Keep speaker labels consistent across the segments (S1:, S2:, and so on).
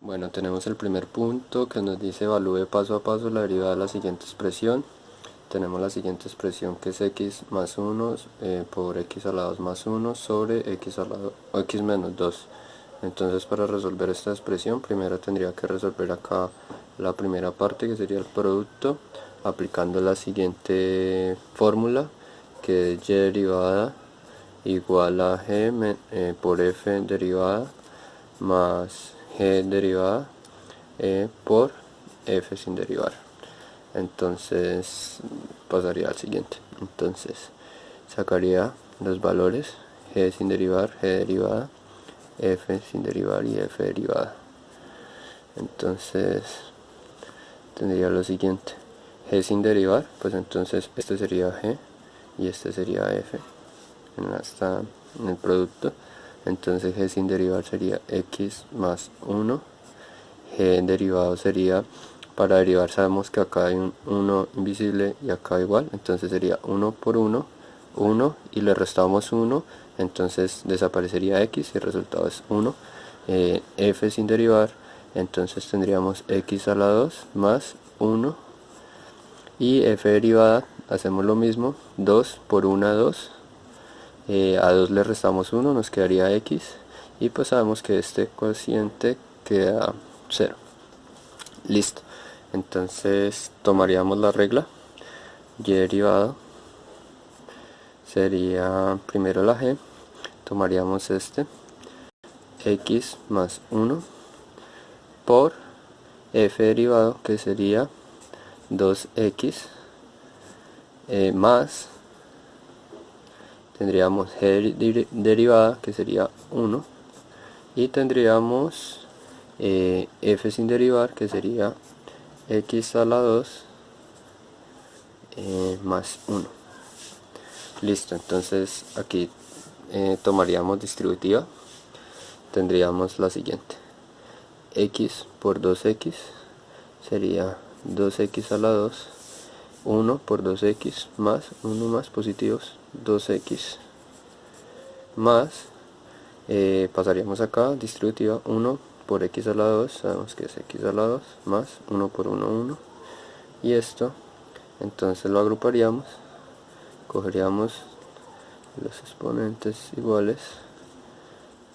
S1: Bueno, tenemos el primer punto que nos dice evalúe paso a paso la derivada de la siguiente expresión. Tenemos la siguiente expresión que es x más 1 por x a la 2 más 1 sobre x, x menos 2. Entonces, para resolver esta expresión, primero tendría que resolver acá la primera parte, que sería el producto, aplicando la siguiente fórmula, que es y derivada igual a g por f derivada más g derivada por f sin derivar. Entonces pasaría al siguiente. Entonces sacaría los valores g sin derivar, g derivada, f sin derivar y f derivada. Entonces tendría lo siguiente: g sin derivar, pues entonces este sería g y este sería f en el producto. Entonces g sin derivar sería x más 1. G derivado sería, para derivar sabemos que acá hay un 1 invisible y acá igual, entonces sería 1 por 1, 1, y le restamos 1, entonces desaparecería x y el resultado es 1. F sin derivar, entonces tendríamos x a la 2 más 1, y f derivada hacemos lo mismo, 2 por 1 2, a 2 le restamos 1, nos quedaría x, y pues sabemos que este cociente queda 0. Listo. Entonces tomaríamos la regla y derivado sería primero la g, tomaríamos este x más 1 por f derivado, que sería 2x más, tendríamos g derivada, que sería 1, y tendríamos f sin derivar, que sería x a la 2 más 1. Listo. Entonces aquí tomaríamos distributiva, tendríamos la siguiente: x por 2x sería 2x a la 2, 1 por 2x más 1 más positivos, 2x más, pasaríamos acá distributiva, 1 por x a la 2, sabemos que es x a la 2, más 1 por 1, 1, y esto entonces lo agruparíamos, cogeríamos los exponentes iguales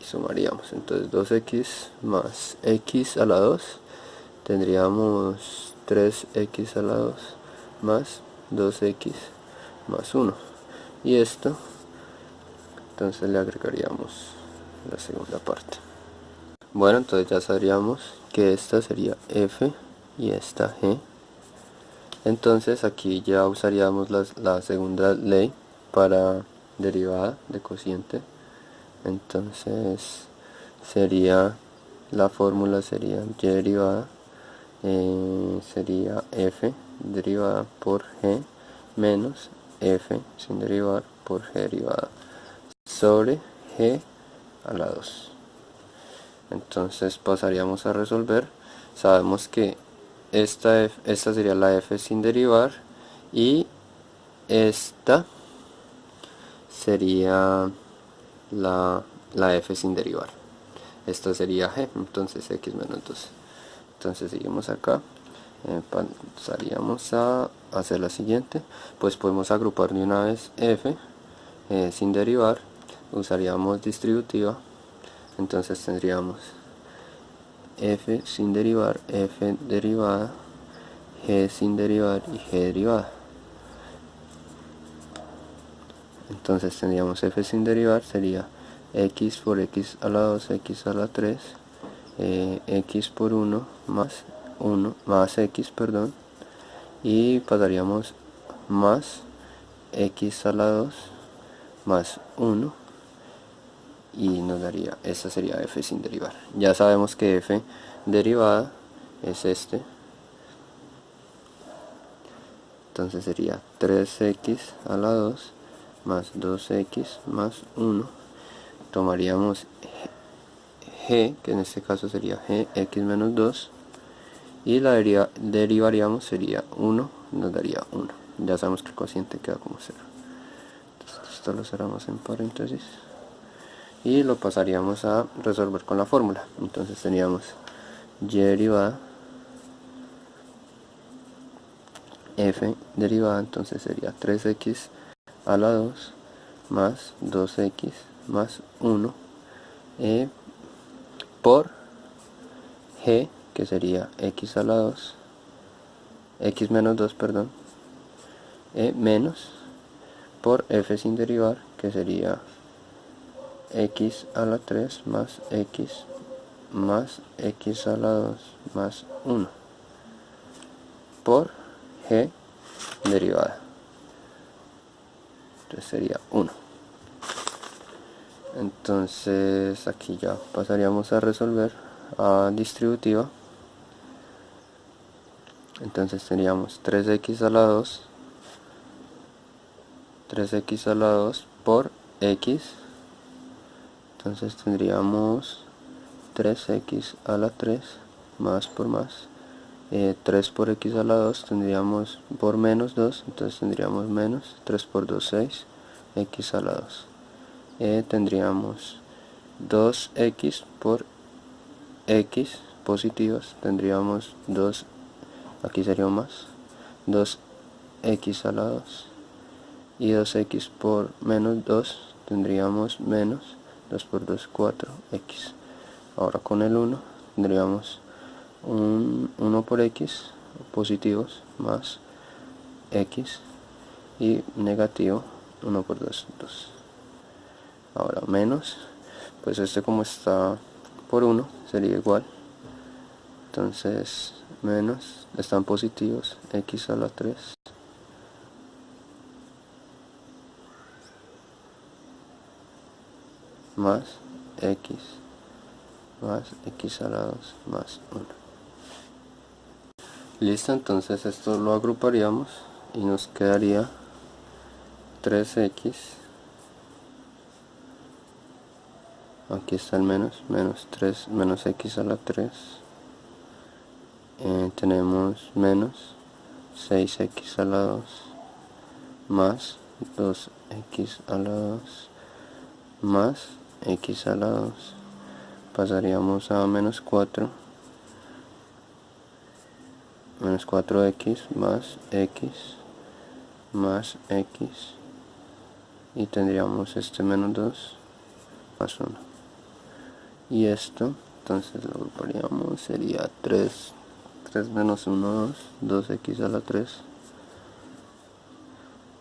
S1: y sumaríamos. Entonces 2x más x a la 2, tendríamos 3x a la 2 más 2x más 1, y esto entonces le agregaríamos la segunda parte. Bueno, entonces ya sabríamos que esta sería f y esta g. Entonces aquí ya usaríamos la segunda ley para derivada de cociente. Entonces sería, la fórmula sería y derivada sería f derivada por g menos f sin derivar por g derivada sobre g a la 2. Entonces pasaríamos a resolver. Sabemos que esta sería la f sin derivar y esta sería la f sin derivar. Esta sería g, entonces x menos 2. Entonces seguimos acá, pasaríamos a hacer la siguiente, pues podemos agrupar de una vez f sin derivar, usaríamos distributiva, entonces tendríamos f sin derivar, f derivada, g sin derivar y g derivada. Entonces tendríamos f sin derivar sería x por x a la 2, x a la 3, x por 1 más x, perdón, y pasaríamos más x a la 2 más 1, y nos daría, esta sería f sin derivar. Ya sabemos que f derivada es este, entonces sería 3x a la 2 más 2x más 1, tomaríamos g, que en este caso sería g, x menos 2, y la derivaríamos, sería 1, nos daría 1. Ya sabemos que el cociente queda como 0. Entonces esto lo cerramos en paréntesis y lo pasaríamos a resolver con la fórmula. Entonces teníamos y derivada, f derivada, entonces sería 3x a la 2 más 2x más 1 por g, que sería x a la 2, x menos 2, perdón, menos por f sin derivar, que sería x a la 3 más x a la 2 más 1 por g derivada, entonces sería 1. Entonces aquí ya pasaríamos a resolver a distributiva. Entonces tendríamos 3x a la 2 por x, entonces tendríamos 3x a la 3 más por más, 3 por x a la 2 tendríamos por menos 2, entonces tendríamos menos 3 por 2, 6, x a la 2. Tendríamos 2x por x positivos, tendríamos 2, aquí sería más, 2x a la 2, y 2x por menos 2 tendríamos menos 2 por 2, 4x. Ahora con el 1 tendríamos un 1 por x positivos más x, y negativo 1 por 2, 2. Ahora menos, pues este como está por 1 sería igual, entonces menos, están positivos, x a la 3 más x a la 2 más 1. Listo, entonces esto lo agruparíamos y nos quedaría 3x, aquí está el menos, menos 3, menos x a la 3, tenemos menos 6x a la 2 más 2x a la 2 más x a la 2, pasaríamos a menos 4, menos 4x más x, y tendríamos este menos 2 más 1, y esto entonces lo agruparíamos, sería 3 menos 1, 2, 2x a la 3,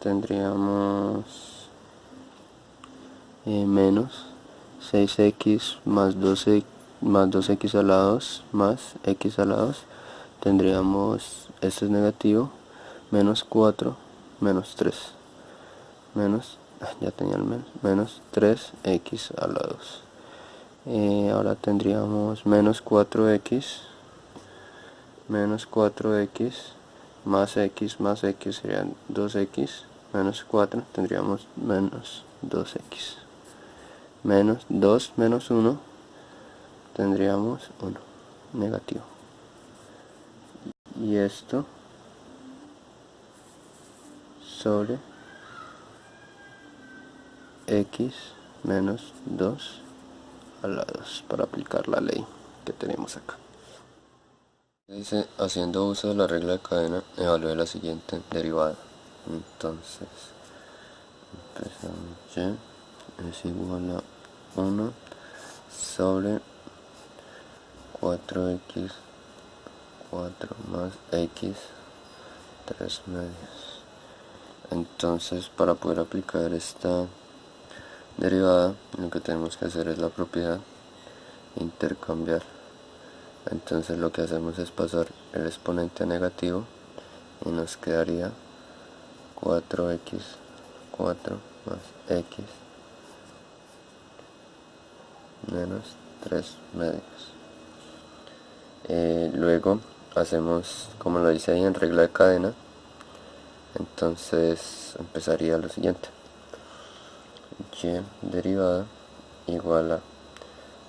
S1: tendríamos menos 6x más 2x a la 2 más x a la 2, tendríamos, esto es negativo, menos 4 menos 3, menos, ya tenía el menos 3x a la 2. Ahora tendríamos menos 4x más x serían 2x menos 4, tendríamos menos 2x, menos 2 menos 1 tendríamos 1 negativo, y esto sobre x menos 2 a la 2 para aplicar la ley que tenemos acá. Dice, haciendo uso de la regla de cadena, evalúe la siguiente derivada. Entonces, empezamos ya, es igual a 1 sobre 4x 4 más x 3 medios. Entonces, para poder aplicar esta derivada, lo que tenemos que hacer es la propiedad intercambiar. Entonces lo que hacemos es pasar el exponente a negativo y nos quedaría 4x 4 más x menos 3 medios. Luego hacemos como lo dice ahí en regla de cadena, entonces empezaría lo siguiente: y derivada igual a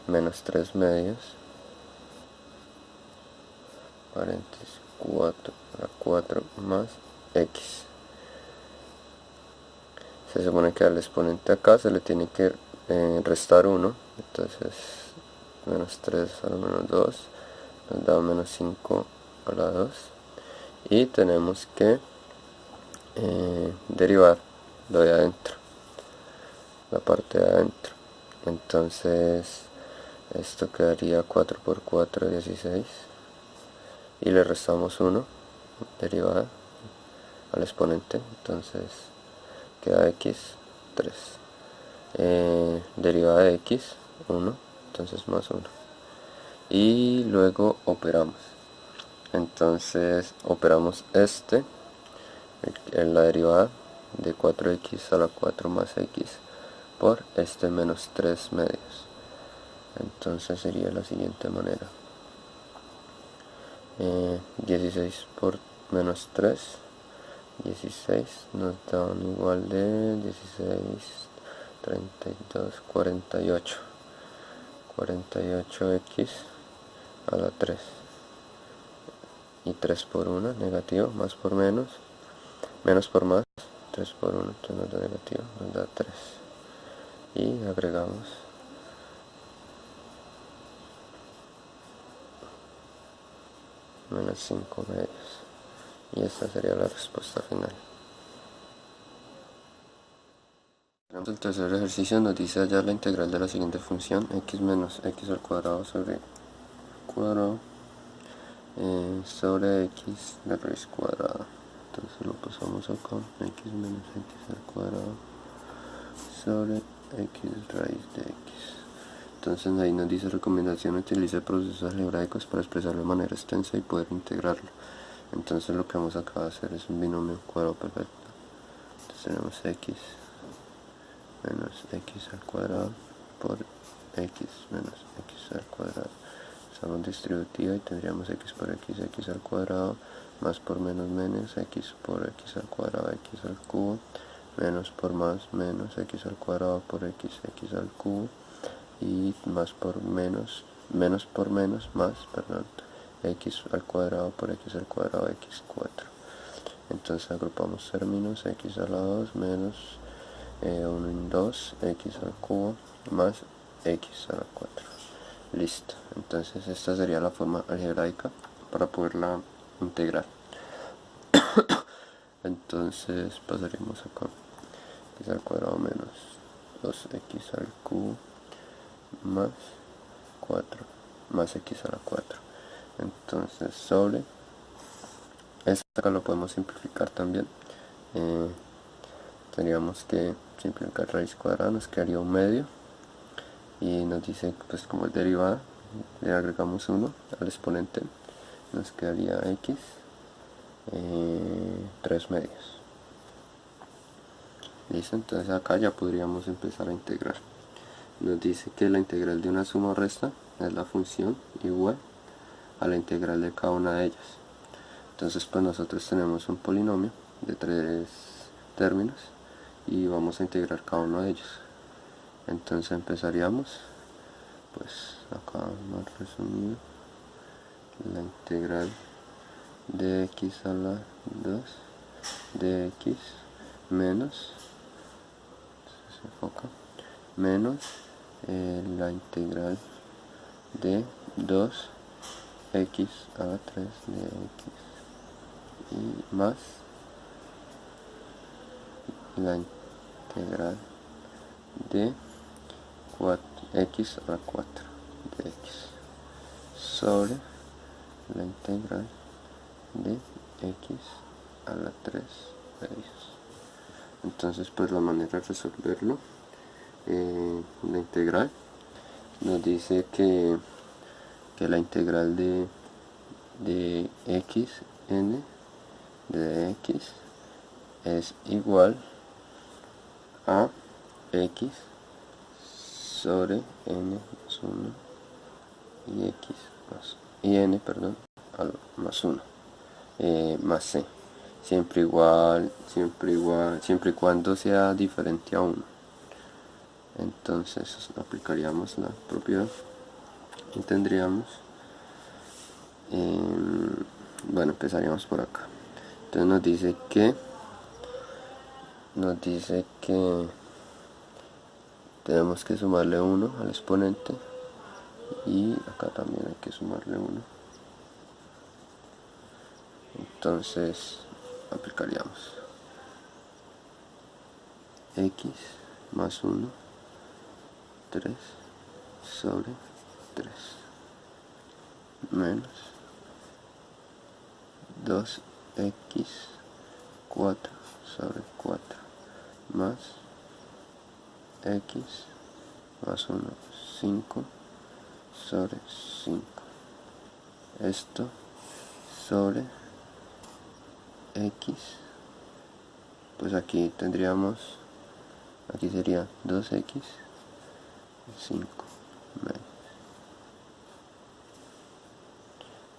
S1: menos 3 medios, paréntesis 4 más x. Se supone que al exponente acá se le tiene que restar 1, entonces menos 3 a la menos 2, nos da menos 5 a la 2, y tenemos que derivar lo de adentro, la parte de adentro. Entonces esto quedaría 4 por 4, 16, y le restamos 1 derivada al exponente, entonces queda x 3, derivada de x 1, entonces más 1, y luego operamos. Entonces operamos en la derivada de 4x a la 4 más x por menos 3 medios. Entonces sería de la siguiente manera: 16 por menos 3, 16 nos dan igual de 16, 32, 48, 48x a la 3, y 3 por 1 negativo, más por menos, menos por más, 3 por 1, entonces nos da negativo, nos da 3, y agregamos menos 5 medios, y esta sería la respuesta final. El tercer ejercicio nos dice hallar la integral de la siguiente función: x menos x al cuadrado sobre cuadrado sobre x de raíz cuadrada. Entonces lo pasamos acá: x menos x al cuadrado sobre x raíz de x. Entonces ahí nos dice: recomendación: utilice procesos algebraicos para expresarlo de manera extensa y poder integrarlo. Entonces lo que vamos acá a hacer es un binomio cuadrado perfecto. Entonces tenemos x menos x al cuadrado por x menos x al cuadrado. Usamos distributiva y tendríamos x por x al cuadrado, más por menos menos x por x al cuadrado, x al cubo, menos por más menos x al cuadrado por x al cubo, y más por menos por menos más, perdón, x al cuadrado por x al cuadrado, x4. Entonces agrupamos términos: x a la 2 menos 1 en 2, x al cubo más x a la 4. Listo. Entonces esta sería la forma algebraica para poderla integrar. Entonces pasaríamos acá: x al cuadrado menos 2x al cubo más 4 más x a la 4. Entonces sobre esta acá lo podemos simplificar también. Tendríamos que simplificar raíz cuadrada, nos quedaría un medio, y nos dice, pues como es derivada, le agregamos 1 al exponente, nos quedaría x 3 medios. Listo. Entonces acá ya podríamos empezar a integrar. Nos dice que la integral de una suma o resta es la función igual a la integral de cada una de ellas. Entonces pues nosotros tenemos un polinomio de 3 términos y vamos a integrar cada uno de ellos. Entonces empezaríamos, pues acá más resumido, la integral de x a la 2 de x menos, se enfoca, menos la integral de 2x a la 3 de x, y más la integral de 4x a la 4 de x sobre la integral de x a la 3 de x. Entonces pues la manera de resolverlo, la integral nos dice que la integral de x n de x es igual a x sobre n más 1 y x más, y n, perdón, más 1 más c, siempre y cuando sea diferente a 1. Entonces aplicaríamos la propiedad y tendríamos, bueno, empezaríamos por acá. Entonces nos dice que tenemos que sumarle 1 al exponente, y acá también hay que sumarle 1 entonces aplicaríamos x más 1, 3 sobre 3 menos 2x 4 sobre 4 más x más 1, 5 sobre 5. Esto sobre x, pues aquí tendríamos, aquí sería 2x 5 menos.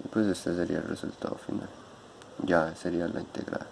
S1: Y pues este sería el resultado final. Ya sería la integral.